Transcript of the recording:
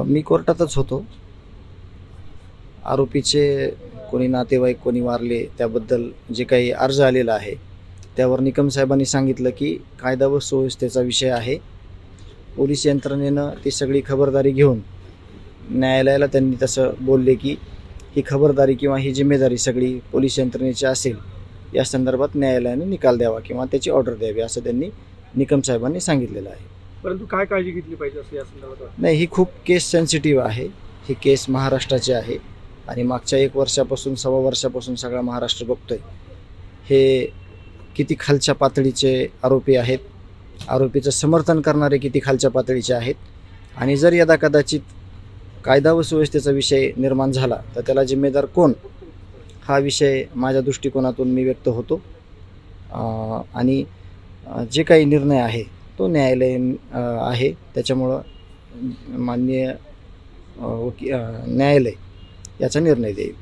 मी कोर्टातच होतो. आरोपीचे कोणी नातेवाईक कोणी वारले त्याबद्दल जे काही अर्ज आलेला आहे त्यावर निकम साहेबांनी सांगितलं की कायदा व सुव्यवस्थेचा विषय आहे. पोलीस यंत्रणेनं ती सगळी खबरदारी घेऊन न्यायालयाला त्यांनी तसं बोलले की ही खबरदारी किंवा ही जिम्मेदारी सगळी पोलीस यंत्रणेची असेल. या संदर्भात न्यायालयाने निकाल द्यावा किंवा त्याची ऑर्डर द्यावी असं त्यांनी निकम साहेबांनी सांगितलेलं आहे. परंतु काय काळजी घेतली पाहिजे असं या संदर्भात वाटतं? नाही, ही खूप केस सेन्सिटिव्ह आहे. ही केस महाराष्ट्राची आहे आणि मागच्या 1 वर्षापासून 1.25 वर्षापासून सगळा महाराष्ट्र बघतोय. हे किती खालच्या पातळीचे आरोपी आहेत, आरोपीचं समर्थन करणारे किती खालच्या पातळीचे आहेत आणि जर यदा कदाचित कायदा व सुव्यवस्थेचा विषय निर्माण झाला तर त्याला जिम्मेदार कोण, हा विषय माझ्या दृष्टिकोनातून मी व्यक्त होतो. आणि जे काही निर्णय आहे तो न्यायालयीन आहे. त्याच्यामुळं माननीय न्यायालय याचा निर्णय देईल.